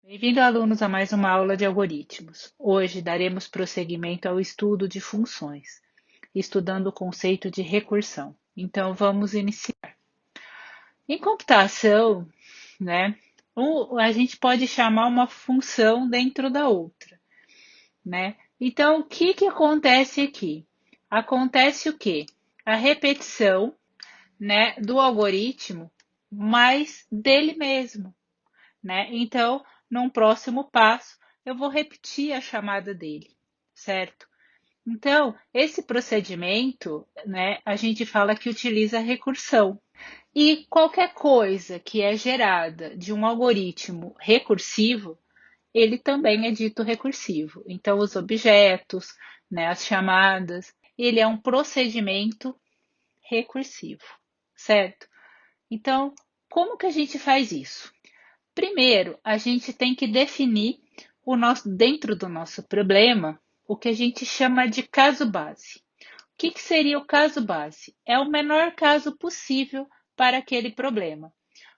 Bem-vindo, alunos, a mais uma aula de algoritmos. Hoje daremos prosseguimento ao estudo de funções, estudando o conceito de recursão. Então, vamos iniciar. Em computação, né, a gente pode chamar uma função dentro da outra, né? Então, o que que acontece aqui? Acontece o quê? A repetição, né, do algoritmo, mais dele mesmo, né? Então, num próximo passo, eu vou repetir a chamada dele, certo? Então, esse procedimento, né, a gente fala que utiliza recursão. E qualquer coisa que é gerada de um algoritmo recursivo, ele também é dito recursivo. Então, os objetos, né, as chamadas, ele é um procedimento recursivo, certo? Então, como que a gente faz isso? Primeiro, a gente tem que definir dentro do nosso problema o que a gente chama de caso base. O que seria o caso base? É o menor caso possível para aquele problema,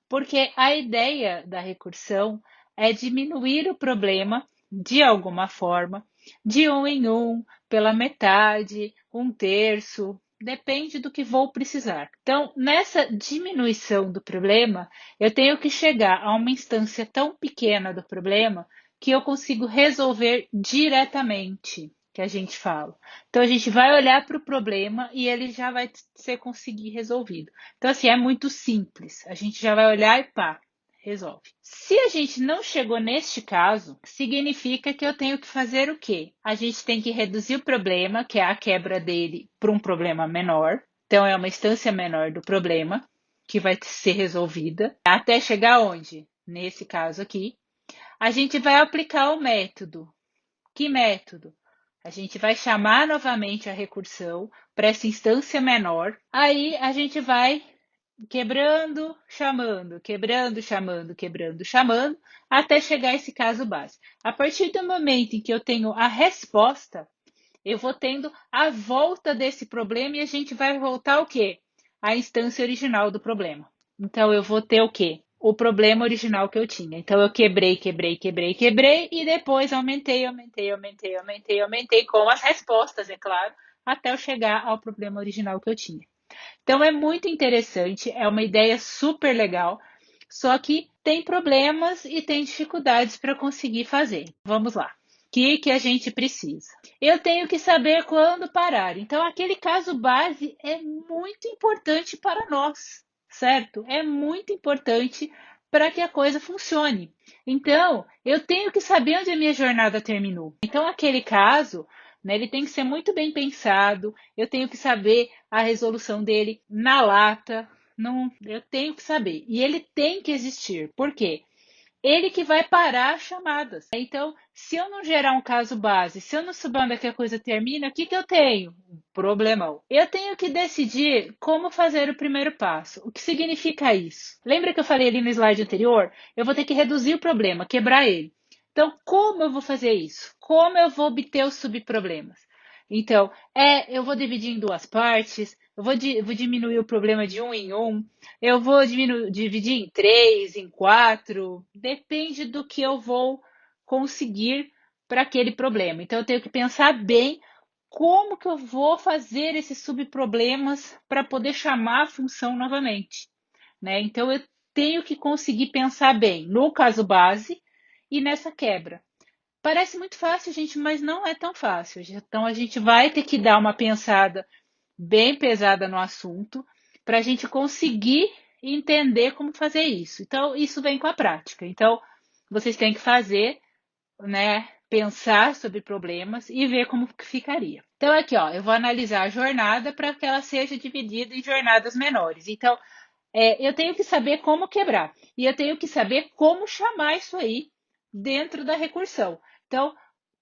porque a ideia da recursão é diminuir o problema de alguma forma, de um em um, pela metade, um terço, depende do que vou precisar. Então, nessa diminuição do problema, eu tenho que chegar a uma instância tão pequena do problema que eu consigo resolver diretamente, que a gente fala. Então, a gente vai olhar para o problema e ele já vai ser conseguir resolvido. Então, assim, é muito simples. A gente já vai olhar e pá, resolve. Se a gente não chegou neste caso, significa que eu tenho que fazer o quê? A gente tem que reduzir o problema, que é a quebra dele, para um problema menor. Então, é uma instância menor do problema que vai ser resolvida. Até chegar onde? Nesse caso aqui, a gente vai aplicar o método. Que método? A gente vai chamar novamente a recursão para essa instância menor. Aí a gente vai quebrando, chamando, quebrando, chamando, quebrando, chamando, até chegar a esse caso base. A partir do momento em que eu tenho a resposta, eu vou tendo a volta desse problema e a gente vai voltar ao quê? A instância original do problema. Então eu vou ter o quê? O problema original que eu tinha. Então eu quebrei, quebrei, quebrei, quebrei e depois aumentei, aumentei, aumentei, aumentei, aumentei com as respostas, é claro, até eu chegar ao problema original que eu tinha. Então é muito interessante, é uma ideia super legal, só que tem problemas e tem dificuldades para conseguir fazer. Vamos lá. O que a gente precisa? Eu tenho que saber quando parar. Então, aquele caso base é muito importante para nós, certo? É muito importante para que a coisa funcione. Então, eu tenho que saber onde a minha jornada terminou. Então, aquele caso, né, ele tem que ser muito bem pensado. Eu tenho que saber a resolução dele na lata. Não, eu tenho que saber. E ele tem que existir. Por quê? Ele que vai parar as chamadas. Então, se eu não gerar um caso base, se eu não souber onde é que a coisa termina, o que, que eu tenho? Um problemão. Eu tenho que decidir como fazer o primeiro passo. O que significa isso? Lembra que eu falei ali no slide anterior? Eu vou ter que reduzir o problema, quebrar ele. Então, como eu vou fazer isso? Como eu vou obter os subproblemas? Então, eu vou dividir em duas partes, vou diminuir o problema de um em um, eu vou dividir em três, em quatro, depende do que eu vou conseguir para aquele problema. Então, eu tenho que pensar bem como que eu vou fazer esses subproblemas para poder chamar a função novamente, né? Então, eu tenho que conseguir pensar bem no caso base e nessa quebra. Parece muito fácil, gente, mas não é tão fácil. Então, a gente vai ter que dar uma pensada bem pesada no assunto para a gente conseguir entender como fazer isso. Então, isso vem com a prática. Então, vocês têm que fazer, né? Pensar sobre problemas e ver como que ficaria. Então, aqui, ó, eu vou analisar a jornada para que ela seja dividida em jornadas menores. Então, eu tenho que saber como quebrar e eu tenho que saber como chamar isso aí dentro da recursão. Então,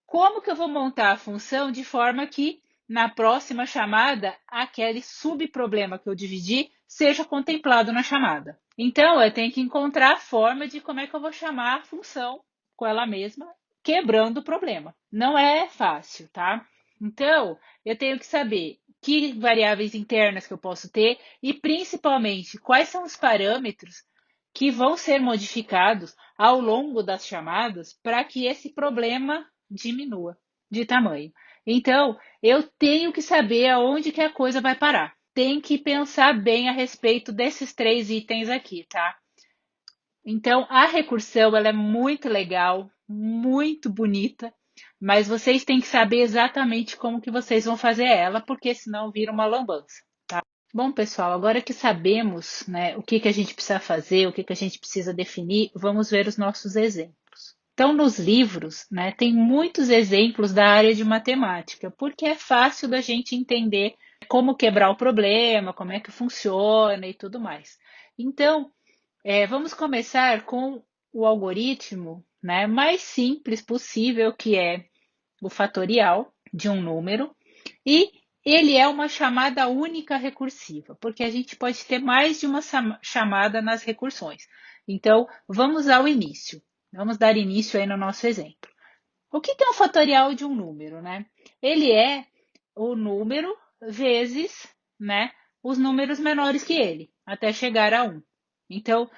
como que eu vou montar a função de forma que na próxima chamada aquele subproblema que eu dividi seja contemplado na chamada? Então, eu tenho que encontrar a forma de como é que eu vou chamar a função com ela mesma, quebrando o problema. Não é fácil, tá? Então, eu tenho que saber que variáveis internas que eu posso ter e, principalmente, quais são os parâmetros que vão ser modificados ao longo das chamadas para que esse problema diminua de tamanho. Então, eu tenho que saber aonde que a coisa vai parar. Tem que pensar bem a respeito desses 3 itens aqui, tá? Então, a recursão ela é muito legal, muito bonita, mas vocês têm que saber exatamente como que vocês vão fazer ela, porque senão vira uma lambança, tá? Bom, pessoal, agora que sabemos, né, o que que a gente precisa fazer, o que que a gente precisa definir, vamos ver os nossos exemplos. Então, nos livros, né, tem muitos exemplos da área de matemática, porque é fácil da gente entender como quebrar o problema, como é que funciona e tudo mais. Então, vamos começar com o algoritmo, né, mais simples possível, que é o fatorial de um número, e ele é uma chamada única recursiva, porque a gente pode ter mais de uma chamada nas recursões. Então, vamos ao início. Vamos dar início aí no nosso exemplo. O que é um fatorial de um número, né? Ele é o número vezes, né, os números menores que ele, até chegar a 1. Então,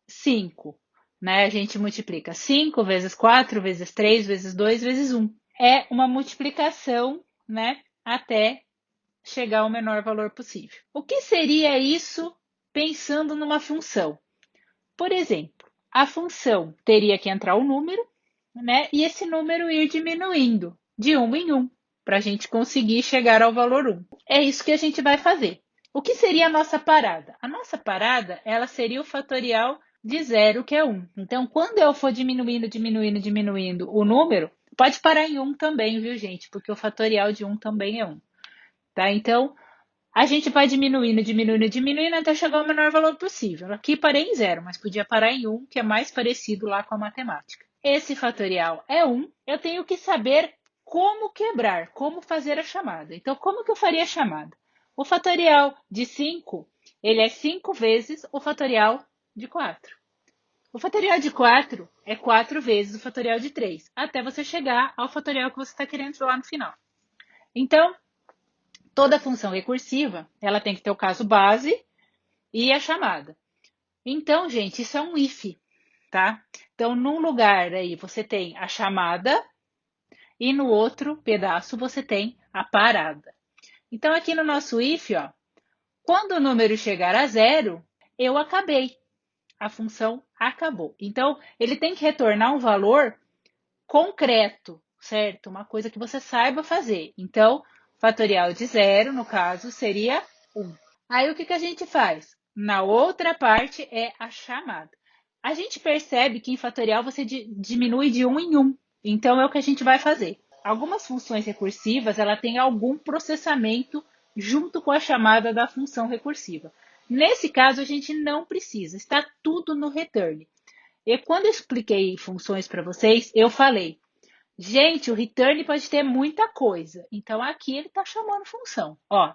5, né? A gente multiplica 5 vezes 4 vezes 3 vezes 2 vezes 1. É uma multiplicação, né, até chegar ao menor valor possível. O que seria isso pensando numa função? Por exemplo, a função teria que entrar um número, né, e esse número ir diminuindo de 1 em 1, para a gente conseguir chegar ao valor 1. É isso que a gente vai fazer. O que seria a nossa parada? A nossa parada, ela seria o fatorial de 0, que é 1. Então, quando eu for diminuindo o número, pode parar em 1 também, viu, gente? Porque o fatorial de 1 também é 1. Tá? Então, a gente vai diminuindo até chegar ao menor valor possível. Aqui parei em 0, mas podia parar em 1, que é mais parecido lá com a matemática. Esse fatorial é 1. Eu tenho que saber como quebrar, como fazer a chamada. Então, como que eu faria a chamada? O fatorial de 5, ele é 5 vezes o fatorial de 4. O fatorial de 4 é 4 vezes o fatorial de 3, até você chegar ao fatorial que você está querendo lá no final. Então, toda função recursiva, ela tem que ter o caso base e a chamada. Então, gente, isso é um if, tá? Então, num lugar aí você tem a chamada e no outro pedaço você tem a parada. Então, aqui no nosso if, ó, quando o número chegar a 0, eu acabei. A função acabou. Então, ele tem que retornar um valor concreto, certo? Uma coisa que você saiba fazer. Então, fatorial de 0, no caso, seria 1. Aí, o que a gente faz? Na outra parte é a chamada. A gente percebe que em fatorial você diminui de 1 em 1. Então, é o que a gente vai fazer. Algumas funções recursivas, ela tem algum processamento junto com a chamada da função recursiva. Nesse caso, a gente não precisa, está tudo no return. E quando eu expliquei funções para vocês, eu falei, gente, o return pode ter muita coisa. Então, aqui ele está chamando função. Ó,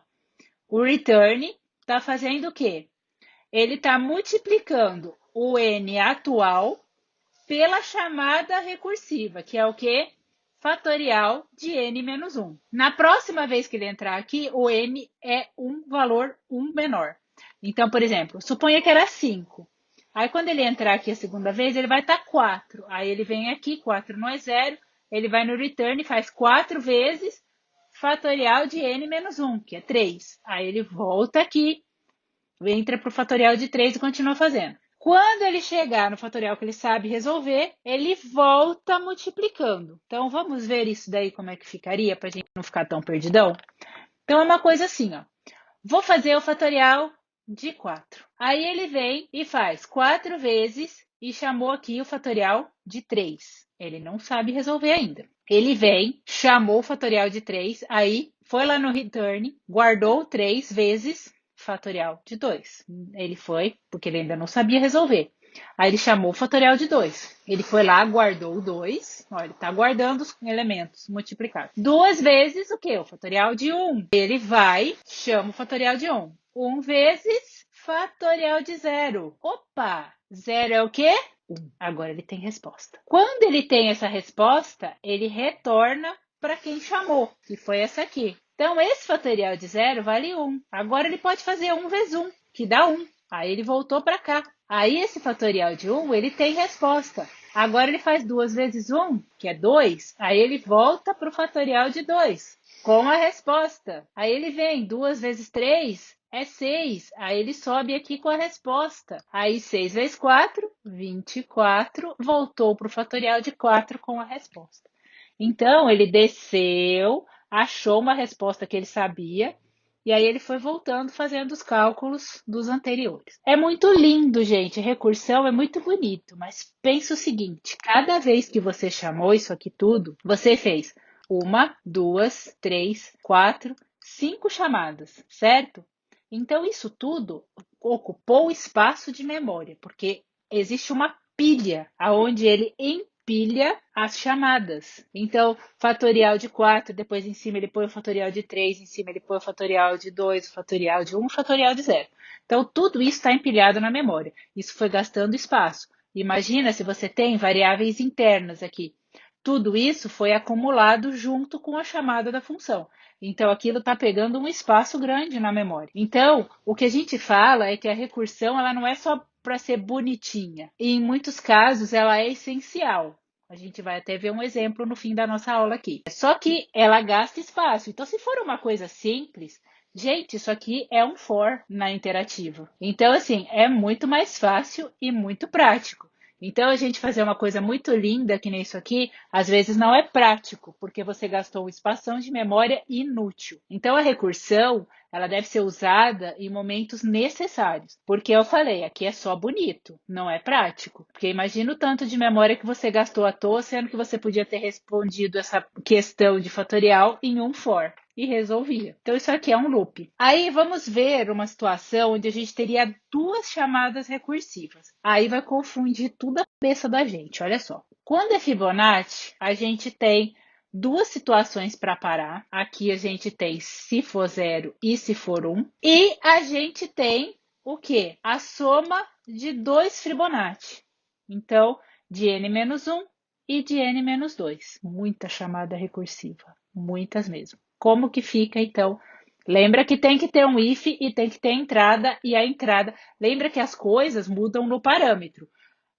o return está fazendo o quê? Ele está multiplicando o n atual pela chamada recursiva, que é o quê? Fatorial de n menos 1. Na próxima vez que ele entrar aqui, o n é um valor 1 menor. Então, por exemplo, suponha que era 5. Aí, quando ele entrar aqui a segunda vez, ele vai estar 4. Aí, ele vem aqui, 4 não é 0. Ele vai no return e faz 4 vezes fatorial de n menos 1, que é 3. Aí, ele volta aqui, entra para o fatorial de 3 e continua fazendo. Quando ele chegar no fatorial que ele sabe resolver, ele volta multiplicando. Então, vamos ver isso daí, como é que ficaria, para a gente não ficar tão perdidão? Então, é uma coisa assim, ó. Vou fazer o fatorial de 4. Aí ele vem e faz 4 vezes e chamou aqui o fatorial de 3. Ele não sabe resolver ainda. Ele vem, chamou o fatorial de 3, aí foi lá no return, guardou 3 vezes fatorial de 2. Ele foi, porque ele ainda não sabia resolver. Aí ele chamou o fatorial de 2. Ele foi lá, guardou o 2. Ó, ele está guardando os elementos multiplicados. 2 vezes o quê? O fatorial de 1. Ele vai, chama o fatorial de 1. 1 vezes fatorial de 0. Opa! 0 é o quê? 1. Agora ele tem resposta. Quando ele tem essa resposta, ele retorna para quem chamou, que foi essa aqui. Então, esse fatorial de 0 vale 1. Agora ele pode fazer 1 vezes 1, que dá 1. Aí ele voltou para cá. Aí esse fatorial de 1, ele tem resposta. Agora ele faz 2 vezes 1, que é 2, aí ele volta para o fatorial de 2, com a resposta. Aí ele vem 2 vezes 3, é 6. Aí ele sobe aqui com a resposta. Aí 6 vezes 4, 24, voltou para o fatorial de 4 com a resposta. Então, ele desceu, achou uma resposta que ele sabia, e aí ele foi voltando fazendo os cálculos dos anteriores. É muito lindo, gente. Recursão é muito bonito, mas pensa o seguinte: cada vez que você chamou isso aqui tudo, você fez uma, duas, três, quatro, cinco chamadas, certo? Então, isso tudo ocupou espaço de memória, porque existe uma pilha aonde ele empilha as chamadas. Então, fatorial de 4, depois em cima ele põe o fatorial de 3, em cima ele põe o fatorial de 2, o fatorial de 1, o fatorial de 0. Então, tudo isso está empilhado na memória. Isso foi gastando espaço. Imagina se você tem variáveis internas aqui. Tudo isso foi acumulado junto com a chamada da função. Então, aquilo está pegando um espaço grande na memória. Então, o que a gente fala é que a recursão ela não é só para ser bonitinha. E em muitos casos, ela é essencial. A gente vai até ver um exemplo no fim da nossa aula aqui. Só que ela gasta espaço. Então, se for uma coisa simples, gente, isso aqui é um for na interativa. Então, assim, é muito mais fácil e muito prático. Então, a gente fazer uma coisa muito linda, que nem isso aqui, às vezes não é prático, porque você gastou um espação de memória inútil. Então, a recursão, ela deve ser usada em momentos necessários. Porque eu falei, aqui é só bonito, não é prático. Porque imagina o tanto de memória que você gastou à toa, sendo que você podia ter respondido essa questão de fatorial em um for. E resolvia. Então, isso aqui é um loop. Aí, vamos ver uma situação onde a gente teria duas chamadas recursivas. Aí vai confundir tudo a cabeça da gente, olha só. Quando é Fibonacci, a gente tem duas situações para parar. Aqui a gente tem se for 0 e se for 1. E a gente tem o quê? A soma de dois Fibonacci. Então, de n-1 e de n-2. Muita chamada recursiva, muitas mesmo. Como que fica, então? Lembra que tem que ter um if e tem que ter entrada, e a entrada... Lembra que as coisas mudam no parâmetro.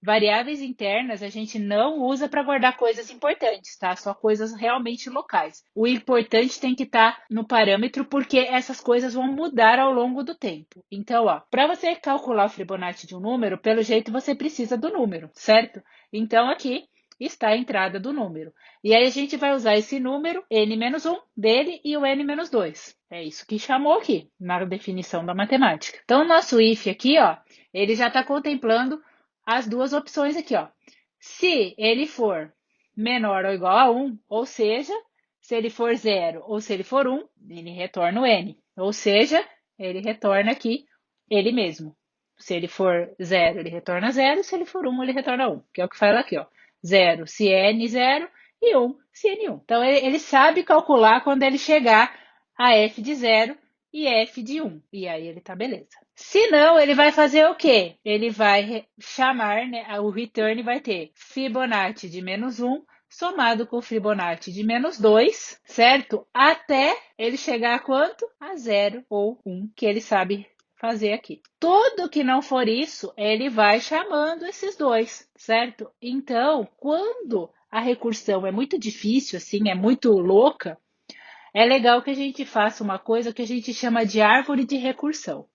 Variáveis internas a gente não usa para guardar coisas importantes, tá? Só coisas realmente locais. O importante tem que estar no parâmetro, porque essas coisas vão mudar ao longo do tempo. Então, ó, para você calcular o Fibonacci de um número, pelo jeito você precisa do número, certo? Então, aqui está a entrada do número. E aí a gente vai usar esse número, n-1 dele e o n-2. É isso que chamou aqui, na definição da matemática. Então, o nosso if aqui, ó, ele já está contemplando as duas opções aqui, ó. Se ele for menor ou igual a 1, ou seja, se ele for 0 ou se ele for 1, ele retorna o n. Ou seja, ele retorna aqui ele mesmo. Se ele for 0, ele retorna 0. Se ele for 1, ele retorna 1. Que é o que fala aqui, ó. 0 se n0 e 1 se n1. Então, ele sabe calcular quando ele chegar a f de 0 e f de 1. E aí ele tá beleza. Se não, ele vai fazer o quê? Ele vai chamar, né? O return vai ter Fibonacci de -1 somado com Fibonacci de -2, certo? Até ele chegar a quanto? A 0 ou 1, que ele sabe fazer aqui. Tudo que não for isso, ele vai chamando esses dois, certo? Então, quando a recursão é muito difícil, assim, é muito louca, é legal que a gente faça uma coisa que a gente chama de árvore de recursão.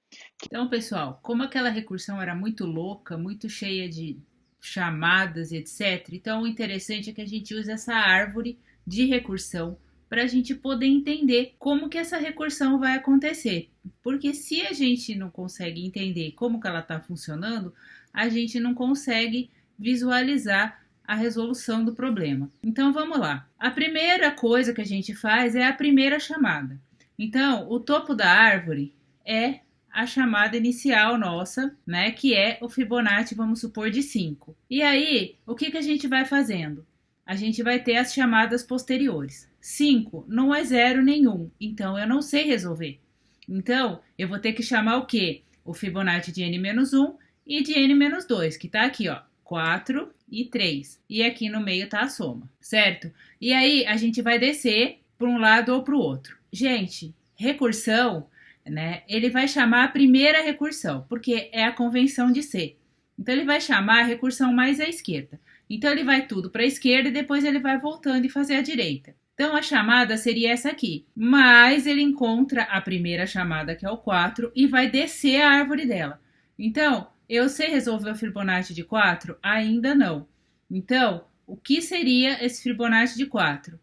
Então, pessoal, como aquela recursão era muito louca, muito cheia de chamadas, etc., então o interessante é que a gente use essa árvore de recursão para a gente poder entender como que essa recursão vai acontecer. Porque se a gente não consegue entender como que ela está funcionando, a gente não consegue visualizar a resolução do problema. Então vamos lá. A primeira coisa que a gente faz é a primeira chamada. Então, o topo da árvore é a chamada inicial nossa, né, que é o Fibonacci, vamos supor, de 5. E aí, o que a gente vai fazendo? A gente vai ter as chamadas posteriores. 5 não é 0 nenhum, então eu não sei resolver. Então, eu vou ter que chamar o quê? O Fibonacci de n-1 e de n-2, que tá aqui, ó, 4 e 3. E aqui no meio tá a soma, certo? E aí, a gente vai descer para um lado ou para o outro. Gente, recursão, né? Ele vai chamar a primeira recursão, porque é a convenção de ser. Então, ele vai chamar a recursão mais à esquerda. Então, ele vai tudo para a esquerda e depois ele vai voltando e fazer a direita. Então, a chamada seria essa aqui. Mas ele encontra a primeira chamada, que é o 4, e vai descer a árvore dela. Então, eu sei resolver o Fibonacci de 4? Ainda não. Então, o que seria esse Fibonacci de 4?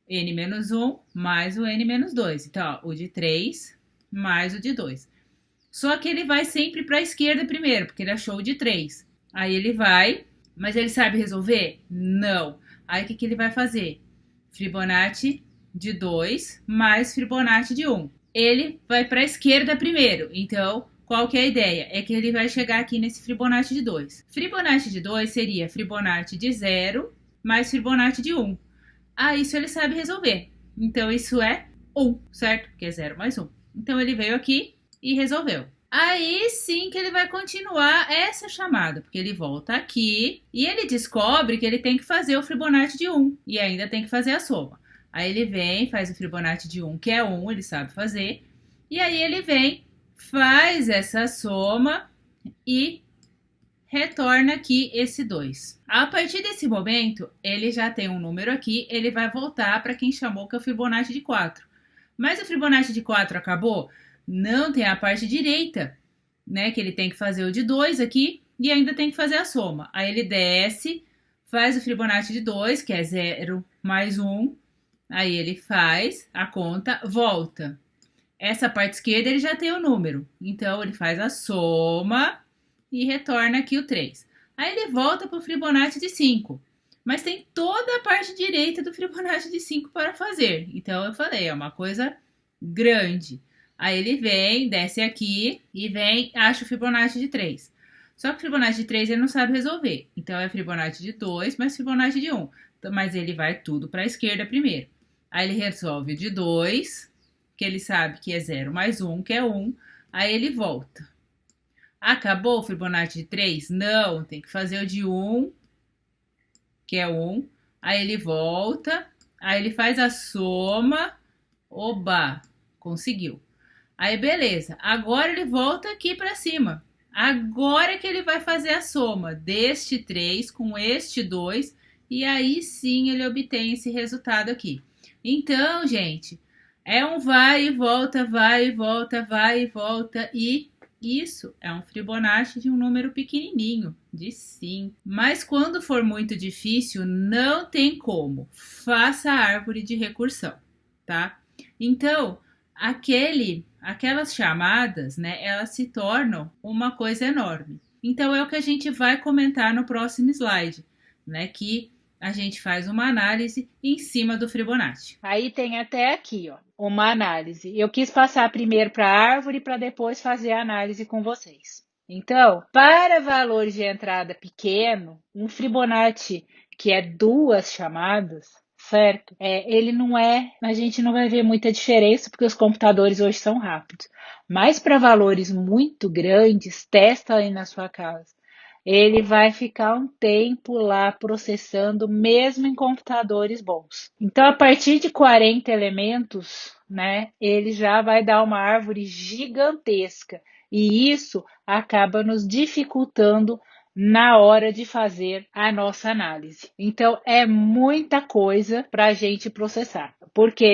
N-1 mais o N-2. Então, ó, o de 3 mais o de 2. Só que ele vai sempre para a esquerda primeiro, porque ele achou o de 3. Aí ele vai, mas ele sabe resolver? Não. Aí o que ele vai fazer? Fibonacci de 2 mais Fibonacci de 1. Ele vai para a esquerda primeiro. Então, qual que é a ideia? É que ele vai chegar aqui nesse Fibonacci de 2. Fibonacci de 2 seria Fibonacci de 0 mais Fibonacci de 1. Ah, isso ele sabe resolver. Então, isso é 1, certo? Que é 0 mais 1. Então, ele veio aqui e resolveu. Aí sim que ele vai continuar essa chamada, porque ele volta aqui e ele descobre que ele tem que fazer o Fibonacci de 1 e ainda tem que fazer a soma. Aí ele vem, faz o Fibonacci de 1, que é 1, ele sabe fazer, e aí ele vem, faz essa soma e retorna aqui esse 2. A partir desse momento, ele já tem um número aqui, ele vai voltar para quem chamou que é o Fibonacci de 4. Mas o Fibonacci de 4 acabou? Não, tem a parte direita, né? Que ele tem que fazer o de 2 aqui e ainda tem que fazer a soma. Aí ele desce, faz o Fibonacci de 2, que é 0 mais 1. Aí ele faz a conta, volta. Essa parte esquerda ele já tem o número. Então ele faz a soma e retorna aqui o 3. Aí ele volta para o Fibonacci de 5. Mas tem toda a parte direita do Fibonacci de 5 para fazer. Então eu falei, é uma coisa grande. Aí ele vem, desce aqui e vem, acha o Fibonacci de 3. Só que o Fibonacci de 3 ele não sabe resolver. Então é Fibonacci de 2 mais Fibonacci de 1. Então, mas ele vai tudo para a esquerda primeiro. Aí ele resolve o de 2, que ele sabe que é 0 mais 1, que é 1. Aí ele volta. Acabou o Fibonacci de 3? Não, tem que fazer o de 1, que é 1. Aí ele volta, aí ele faz a soma. Oba, conseguiu. Aí beleza, agora ele volta aqui para cima. Agora que ele vai fazer a soma deste 3 com este 2 e aí sim ele obtém esse resultado aqui. Então, gente, é um vai e volta, vai e volta, vai e volta e isso é um Fibonacci de um número pequenininho, de 5. Mas quando for muito difícil, não tem como. Faça a árvore de recursão, tá? Então, aquelas chamadas, né, elas se tornam uma coisa enorme. Então, é o que a gente vai comentar no próximo slide, né, que a gente faz uma análise em cima do Fibonacci. Aí tem até aqui, ó, uma análise. Eu quis passar primeiro para a árvore para depois fazer a análise com vocês. Então, para valores de entrada pequeno, um Fibonacci que é 2 chamadas, certo? Ele não é, a gente não vai ver muita diferença porque os computadores hoje são rápidos. Mas para valores muito grandes, testa aí na sua casa. Ele vai ficar um tempo lá processando, mesmo em computadores bons. Então, a partir de 40 elementos, né, ele já vai dar uma árvore gigantesca. E isso acaba nos dificultando na hora de fazer a nossa análise. Então, é muita coisa para a gente processar, porque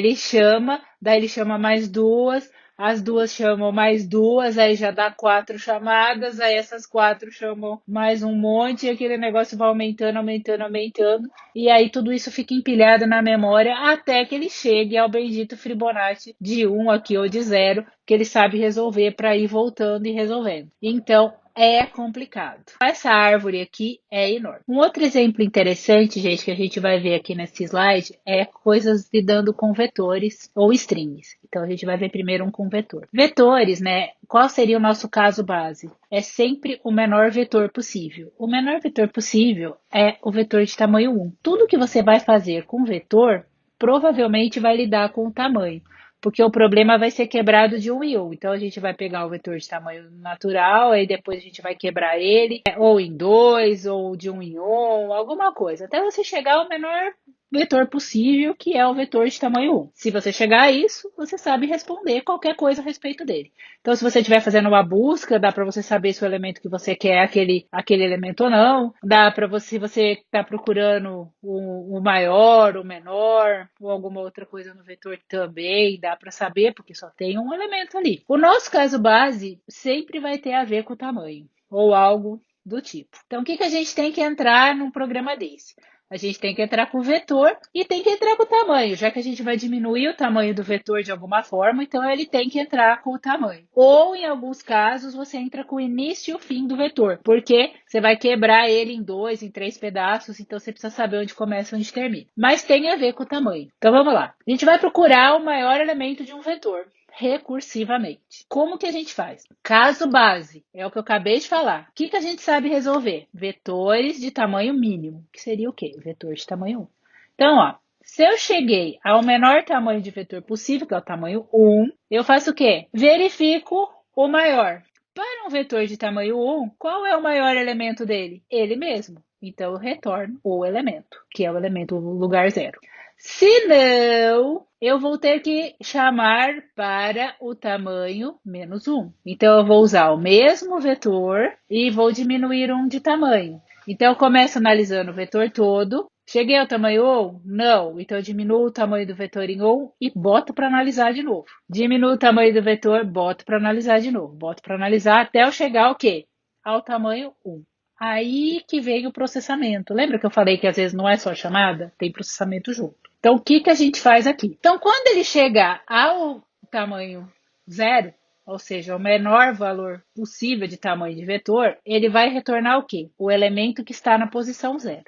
daí ele chama mais duas, as duas chamam mais duas, aí já dá 4 chamadas, aí essas 4 chamam mais um monte, e aquele negócio vai aumentando, aumentando, aumentando, e aí tudo isso fica empilhado na memória até que ele chegue ao bendito Fibonacci de 1 aqui ou de 0, que ele sabe resolver para ir voltando e resolvendo. Então, é complicado. Essa árvore aqui é enorme. Um outro exemplo interessante, gente, que a gente vai ver aqui nesse slide é coisas lidando com vetores ou strings. Então, a gente vai ver primeiro um com vetor. Vetores, né? Qual seria o nosso caso base? É sempre o menor vetor possível. O menor vetor possível é o vetor de tamanho 1. Tudo que você vai fazer com vetor, provavelmente vai lidar com o tamanho, porque o problema vai ser quebrado de 1 em 1. Então, a gente vai pegar o vetor de tamanho natural, aí depois a gente vai quebrar ele, ou em 2, ou de 1 em 1, alguma coisa, até você chegar ao menor vetor possível, que é o vetor de tamanho 1. Se você chegar a isso, você sabe responder qualquer coisa a respeito dele. Então, se você estiver fazendo uma busca, dá para você saber se o elemento que você quer é aquele elemento ou não. Dá para você, se você está procurando o maior, o menor, ou alguma outra coisa no vetor também, dá para saber, porque só tem um elemento ali. O nosso caso base sempre vai ter a ver com o tamanho, ou algo do tipo. Então, o que a gente tem que entrar num programa desse? A gente tem que entrar com o vetor e tem que entrar com o tamanho, já que a gente vai diminuir o tamanho do vetor de alguma forma, então ele tem que entrar com o tamanho. Ou, em alguns casos, você entra com o início e o fim do vetor, porque você vai quebrar ele em 2, em 3 pedaços, então você precisa saber onde começa e onde termina. Mas tem a ver com o tamanho. Então vamos lá. A gente vai procurar o maior elemento de um vetor recursivamente. Como que a gente faz? Caso base, é o que eu acabei de falar. O que a gente sabe resolver? Vetores de tamanho mínimo, que seria o quê? Vetor de tamanho 1. Então, ó, se eu cheguei ao menor tamanho de vetor possível, que é o tamanho 1, eu faço o quê? Verifico o maior. Para um vetor de tamanho 1, qual é o maior elemento dele? Ele mesmo. Então, eu retorno o elemento, que é o elemento lugar zero. Se não, eu vou ter que chamar para o tamanho menos 1. Então, eu vou usar o mesmo vetor e vou diminuir um de tamanho. Então, eu começo analisando o vetor todo. Cheguei ao tamanho 1? Não. Então, eu diminuo o tamanho do vetor em 1 e boto para analisar de novo. Diminuo o tamanho do vetor, boto para analisar de novo. Boto para analisar até eu chegar ao quê? Ao tamanho 1. Aí que vem o processamento. Lembra que eu falei que às vezes não é só chamada? Tem processamento junto. Então, o que a gente faz aqui? Então, quando ele chegar ao tamanho zero, ou seja, o menor valor possível de tamanho de vetor, ele vai retornar o quê? O elemento que está na posição zero.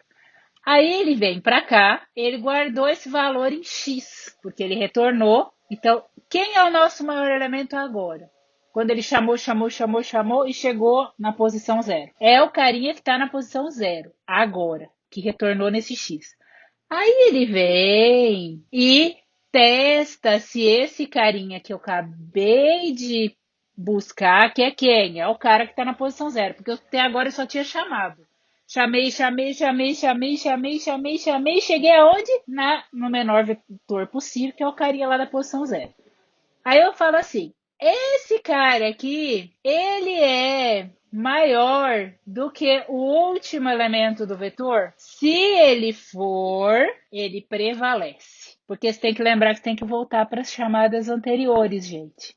Aí ele vem para cá, ele guardou esse valor em x, porque ele retornou. Então, quem é o nosso maior elemento agora? Quando ele chamou e chegou na posição zero. É o carinha que está na posição zero, agora, que retornou nesse x. Aí ele vem e testa se esse carinha que eu acabei de buscar, que é quem? É o cara que está na posição zero, porque até agora eu só tinha chamado. Chamei, cheguei aonde? No menor vetor possível, que é o carinha lá da posição zero. Aí eu falo assim, esse cara aqui, ele é maior do que o último elemento do vetor? Se ele for, ele prevalece. Porque você tem que lembrar que tem que voltar para as chamadas anteriores, gente.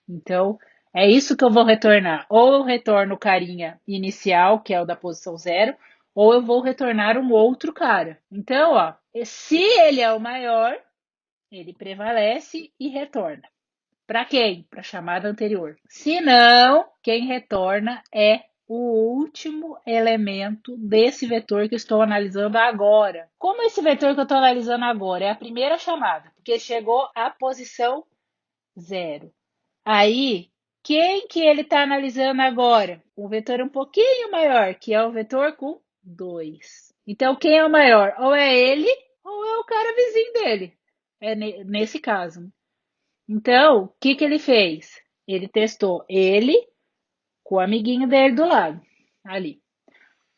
Então, é isso que eu vou retornar. Ou eu retorno o carinha inicial, que é o da posição zero, ou eu vou retornar um outro cara. Então, ó, se ele é o maior, ele prevalece e retorna. Para quem? Para a chamada anterior. Se não, quem retorna é o último elemento desse vetor que eu estou analisando agora. Como esse vetor que eu estou analisando agora é a primeira chamada, porque chegou à posição zero. Aí, quem que ele está analisando agora? Um vetor um pouquinho maior, que é o vetor com 2. Então, quem é o maior? Ou é ele, ou é o cara vizinho dele. É nesse caso. Então, o que ele fez? Ele testou ele com o amiguinho dele do lado, ali.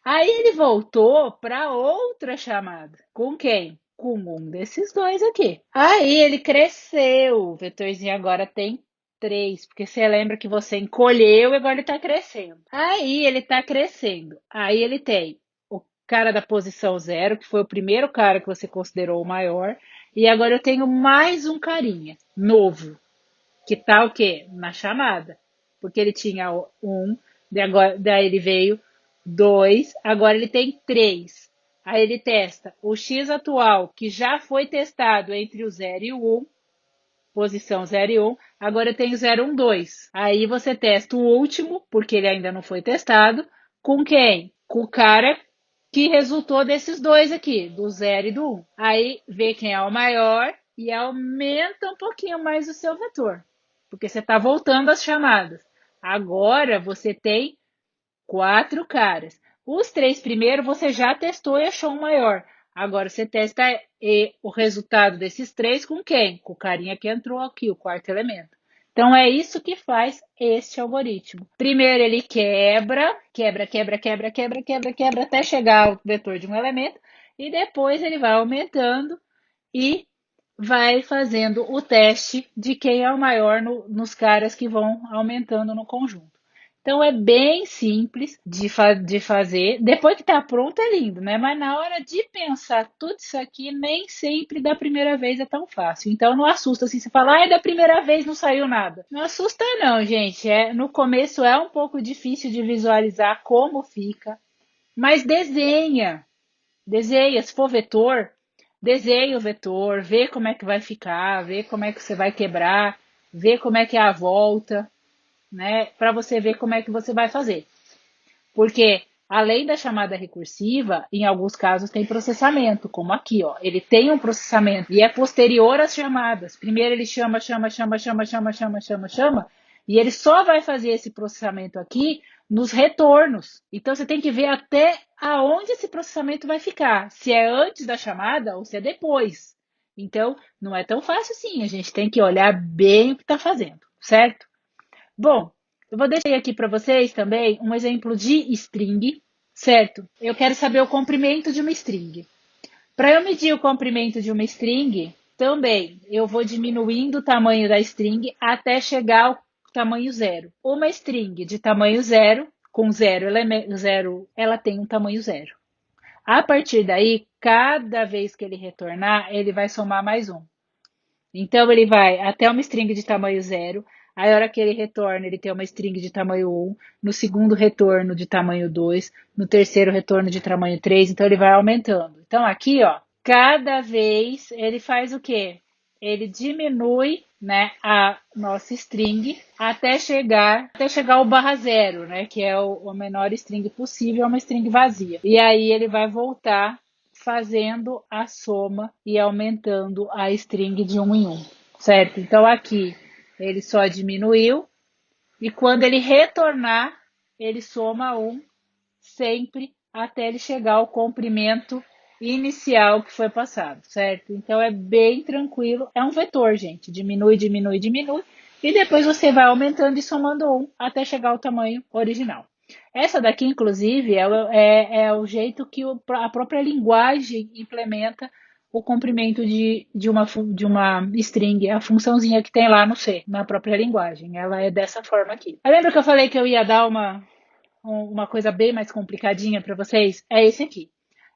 Aí ele voltou para outra chamada. Com quem? Com um desses dois aqui. Aí ele cresceu. O vetorzinho agora tem 3, porque você lembra que você encolheu e agora ele está crescendo. Aí ele está crescendo. Aí ele tem o cara da posição zero, que foi o primeiro cara que você considerou o maior. E agora eu tenho mais um carinha novo, que tá o quê? Na chamada. Porque ele tinha um, daí ele veio 2, agora ele tem 3. Aí ele testa o X atual, que já foi testado entre o 0 e o 1, posição 0 e 1, agora eu tenho 0, 1, 2. Aí você testa o último, porque ele ainda não foi testado, com quem? Com o cara que resultou desses dois aqui, do 0 e do 1. Aí vê quem é o maior e aumenta um pouquinho mais o seu vetor, porque você está voltando às chamadas. Agora você tem 4 caras. Os 3 primeiros você já testou e achou um maior. Agora você testa o resultado desses 3 com quem? Com o carinha que entrou aqui, o quarto elemento. Então é isso que faz este algoritmo. Primeiro ele quebra até chegar ao vetor de um elemento e depois ele vai aumentando e vai fazendo o teste de quem é o maior nos caras que vão aumentando no conjunto. Então é bem simples de fazer. Depois que está pronto é lindo, né? Mas na hora de pensar tudo isso aqui, nem sempre da primeira vez é tão fácil. Então não assusta assim, você fala, ai, da primeira vez não saiu nada. Não assusta não, gente. No começo é um pouco difícil de visualizar como fica, mas desenha. Desenha, se for vetor, desenha o vetor, vê como é que vai ficar, vê como é que você vai quebrar, vê como é que é a volta, né? Para você ver como é que você vai fazer. Porque além da chamada recursiva, em alguns casos tem processamento, como aqui, ó. Ele tem um processamento e é posterior às chamadas. Primeiro ele chama, e ele só vai fazer esse processamento aqui nos retornos. Então você tem que ver até aonde esse processamento vai ficar, se é antes da chamada ou se é depois. Então, não é tão fácil assim, a gente tem que olhar bem o que está fazendo, certo? Bom, eu vou deixar aqui para vocês também um exemplo de string, certo? Eu quero saber o comprimento de uma string. Para eu medir o comprimento de uma string, também eu vou diminuindo o tamanho da string até chegar ao tamanho zero. Uma string de tamanho zero, com zero elemento, zero, ela tem um tamanho zero. A partir daí, cada vez que ele retornar, ele vai somar mais um. Então ele vai até uma string de tamanho zero. Aí, a hora que ele retorna, ele tem uma string de tamanho 1, no segundo retorno de tamanho 2, no terceiro retorno de tamanho 3, então ele vai aumentando. Então aqui, ó, cada vez ele faz o quê? Ele diminui, né, a nossa string até chegar ao barra zero, né, que é o menor string possível, é uma string vazia. E aí ele vai voltar fazendo a soma e aumentando a string de um em um, certo? Então aqui ele só diminuiu e quando ele retornar, ele soma um sempre até ele chegar ao comprimento inicial que foi passado, certo? Então é bem tranquilo, é um vetor, gente, diminui, diminui, diminui e depois você vai aumentando e somando um até chegar ao tamanho original. Essa daqui, inclusive, é o jeito que a própria linguagem implementa o comprimento de uma string, a funçãozinha que tem lá no C, na própria linguagem. Ela é dessa forma aqui. Lembra que eu falei que eu ia dar uma coisa bem mais complicadinha para vocês? É esse aqui.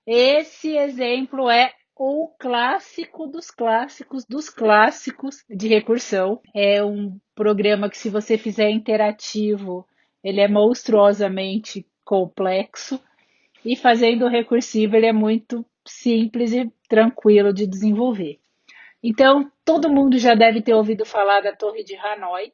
Esse exemplo é o clássico dos clássicos dos clássicos de recursão. É um programa que, se você fizer interativo, ele é monstruosamente complexo. E fazendo recursivo, ele é muito simples e tranquilo de desenvolver. Então, todo mundo já deve ter ouvido falar da Torre de Hanoi,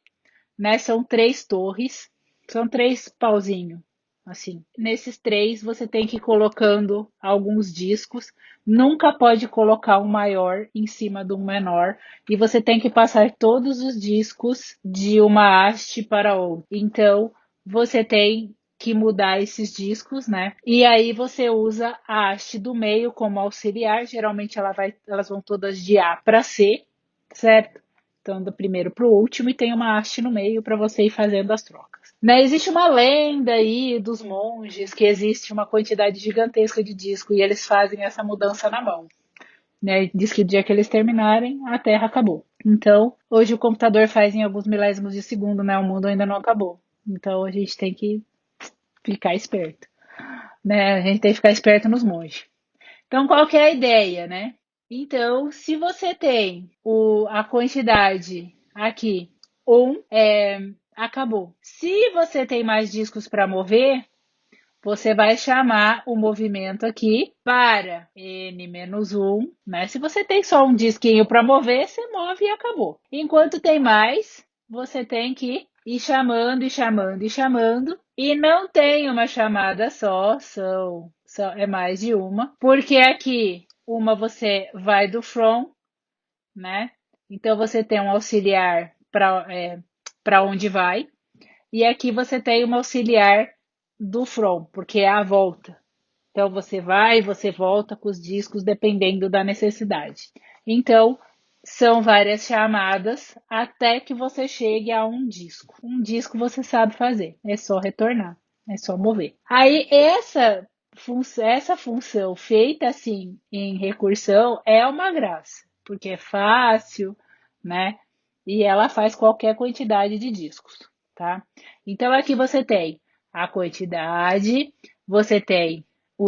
né? São 3 torres, são 3 pauzinhos, assim. Nesses 3 você tem que ir colocando alguns discos, nunca pode colocar um maior em cima de um menor, e você tem que passar todos os discos de uma haste para outra. Então, você tem que mudar esses discos, né? E aí você usa a haste do meio como auxiliar, geralmente elas vão todas de A para C, certo? Então, do primeiro para o último, e tem uma haste no meio para você ir fazendo as trocas. Né? Existe uma lenda aí dos monges que existe uma quantidade gigantesca de disco e eles fazem essa mudança na mão. Né? Diz que o dia que eles terminarem, a Terra acabou. Então, hoje o computador faz em alguns milésimos de segundo, né? O mundo ainda não acabou. Então, a gente tem que ficar esperto. Né? A gente tem que ficar esperto nos monges. Então, qual que é a ideia, né? Então, se você tem a quantidade aqui, acabou. Se você tem mais discos para mover, você vai chamar o movimento aqui para n-1, né? Se você tem só um disquinho para mover, você move e acabou. Enquanto tem mais, você tem que ir chamando e chamando e chamando. E não tem uma chamada só, é mais de uma, porque aqui uma você vai do from, né? Então você tem um auxiliar para onde vai, e aqui você tem uma auxiliar do from, porque é a volta. Então você vai e você volta com os discos dependendo da necessidade. Então são várias chamadas até que você chegue a um disco. Um disco você sabe fazer, é só retornar, é só mover. Aí essa função feita assim em recursão é uma graça, porque é fácil, né? E ela faz qualquer quantidade de discos, tá? Então aqui você tem a quantidade, você tem o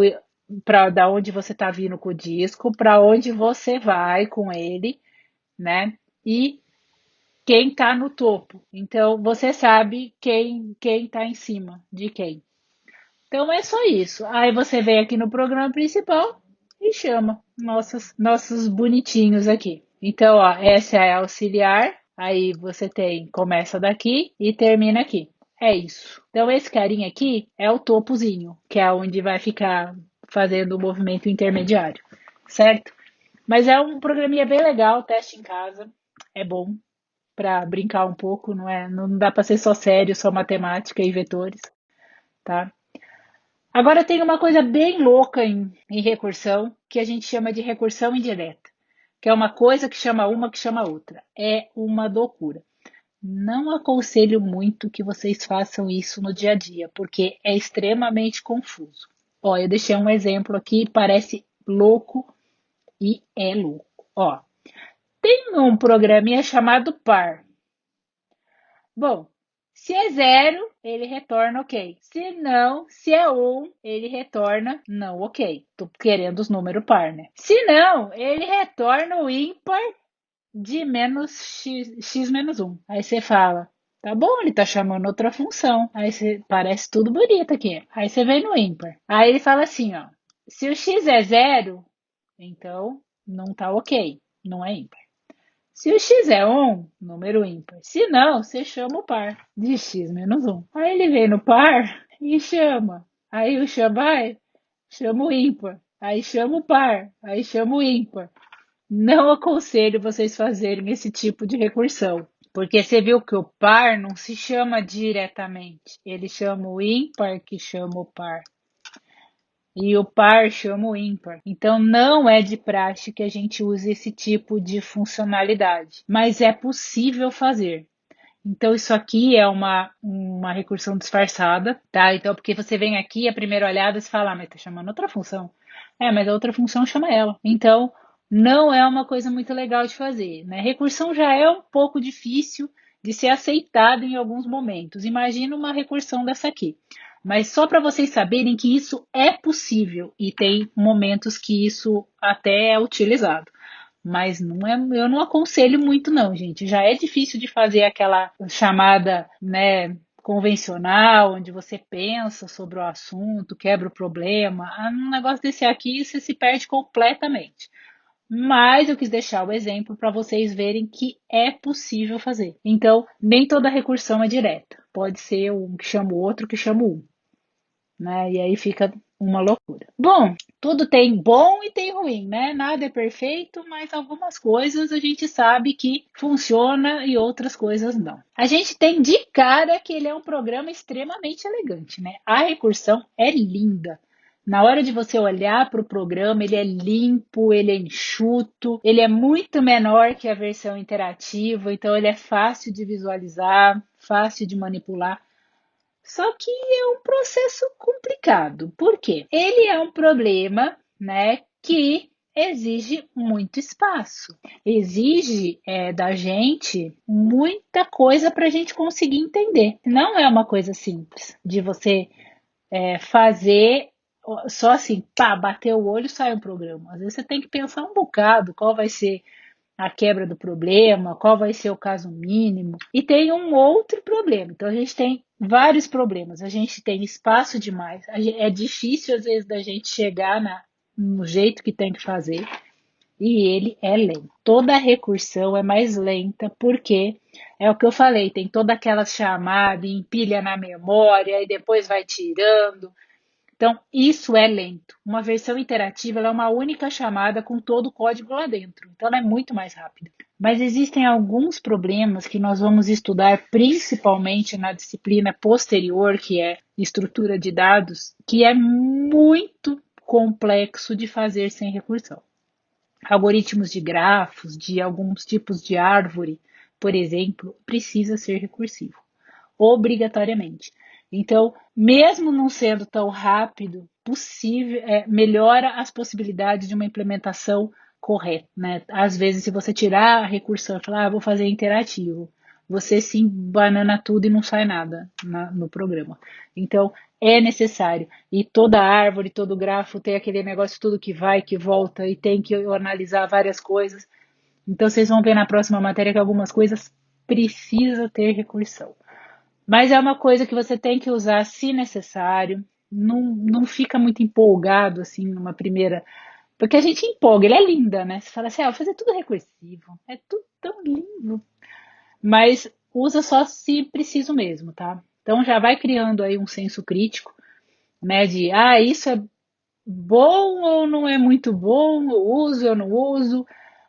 para da onde você está vindo com o disco, para onde você vai com ele, né? E quem está no topo. Então você sabe quem está em cima de quem. Então é só isso. Aí você vem aqui no programa principal e chama nossos bonitinhos aqui. Então, ó, essa é a auxiliar. Aí você tem, começa daqui e termina aqui. É isso. Então esse carinha aqui é o topozinho, que é onde vai ficar fazendo o movimento intermediário, certo? Mas é um programinha bem legal, teste em casa. É bom para brincar um pouco, não é? Não dá para ser só sério, só matemática e vetores, tá? Agora tem uma coisa bem louca em recursão, que a gente chama de recursão indireta, que é uma coisa que chama outra. É uma loucura. Não aconselho muito que vocês façam isso no dia a dia, porque é extremamente confuso. Ó, eu deixei um exemplo aqui, parece louco e é louco. Ó, tem um programinha chamado par. Bom, se é zero, ele retorna ok. Se não, se é um, ele retorna não ok. Tô querendo os números par, né? Se não, ele retorna o ímpar de menos x menos um. Aí você fala, tá bom, ele tá chamando outra função. Aí você parece tudo bonito aqui. Aí você vem no ímpar. Aí ele fala assim, ó, se o x é zero, então não tá ok, não é ímpar. Se o x é um, número ímpar. Se não, você chama o par de x menos um. Aí ele vem no par e chama. Aí o chama o ímpar. Aí chama o par. Aí chama o ímpar. Não aconselho vocês fazerem esse tipo de recursão. Porque você viu que o par não se chama diretamente. Ele chama o ímpar que chama o par. E o par chama o ímpar. Então, não é de praxe que a gente use esse tipo de funcionalidade, mas é possível fazer. Então, isso aqui é uma recursão disfarçada, tá? Então, porque você vem aqui, a primeira olhada, você fala, mas tá chamando outra função. É, mas a outra função chama ela. Então, não é uma coisa muito legal de fazer, né? Recursão já é um pouco difícil de ser aceitada em alguns momentos. Imagina uma recursão dessa aqui. Mas só para vocês saberem que isso é possível e tem momentos que isso até é utilizado. Mas não é, eu não aconselho muito não, gente. Já é difícil de fazer aquela chamada, né, convencional, onde você pensa sobre o assunto, quebra o problema. Um negócio desse aqui, você se perde completamente. Mas eu quis deixar o exemplo para vocês verem que é possível fazer. Então, nem toda recursão é direta. Pode ser um que chama o outro que chama um, né? E aí fica uma loucura. Bom, tudo tem bom e tem ruim, né? Nada é perfeito, mas algumas coisas a gente sabe que funciona e outras coisas não. A gente tem de cara que ele é um programa extremamente elegante, né? A recursão é linda. Na hora de você olhar para o programa, ele é limpo, ele é enxuto, ele é muito menor que a versão interativa, então ele é fácil de visualizar, fácil de manipular. Só que é um processo complicado. Por quê? Ele é um problema, né, que exige muito espaço, exige da gente muita coisa para a gente conseguir entender. Não é uma coisa simples de você fazer só assim, pá, bater o olho e sai um programa. Às vezes você tem que pensar um bocado qual vai ser a quebra do problema, qual vai ser o caso mínimo. E tem um outro problema. Então a gente tem vários problemas. A gente tem espaço demais. É difícil às vezes da gente chegar no jeito que tem que fazer. E ele é lento. Toda a recursão é mais lenta porque é o que eu falei, tem toda aquela chamada, empilha na memória e depois vai tirando. Então, isso é lento. Uma versão interativa ela é uma única chamada com todo o código lá dentro. Então, ela é muito mais rápida. Mas existem alguns problemas que nós vamos estudar principalmente na disciplina posterior, que é estrutura de dados, que é muito complexo de fazer sem recursão. Algoritmos de grafos, de alguns tipos de árvore, por exemplo, precisa ser recursivo, obrigatoriamente. Então, mesmo não sendo tão rápido, possível, melhora as possibilidades de uma implementação correta, né? Às vezes, se você tirar a recursão e falar, vou fazer interativo, você sim banana tudo e não sai nada no programa. Então, é necessário. E toda árvore, todo grafo tem aquele negócio tudo que vai, que volta e tem que analisar várias coisas. Então, vocês vão ver na próxima matéria que algumas coisas precisam ter recursão. Mas é uma coisa que você tem que usar se necessário. Não fica muito empolgado assim numa primeira. Porque a gente empolga, ele é linda, né? Você fala assim, vou fazer tudo recursivo. É tudo tão lindo. Mas usa só se preciso mesmo, tá? Então já vai criando aí um senso crítico, né? De, isso é bom ou não é muito bom, eu uso ou não uso,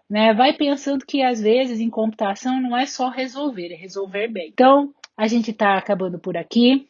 né? Vai pensando que às vezes em computação não é só resolver, é resolver bem. Então, a gente está acabando por aqui.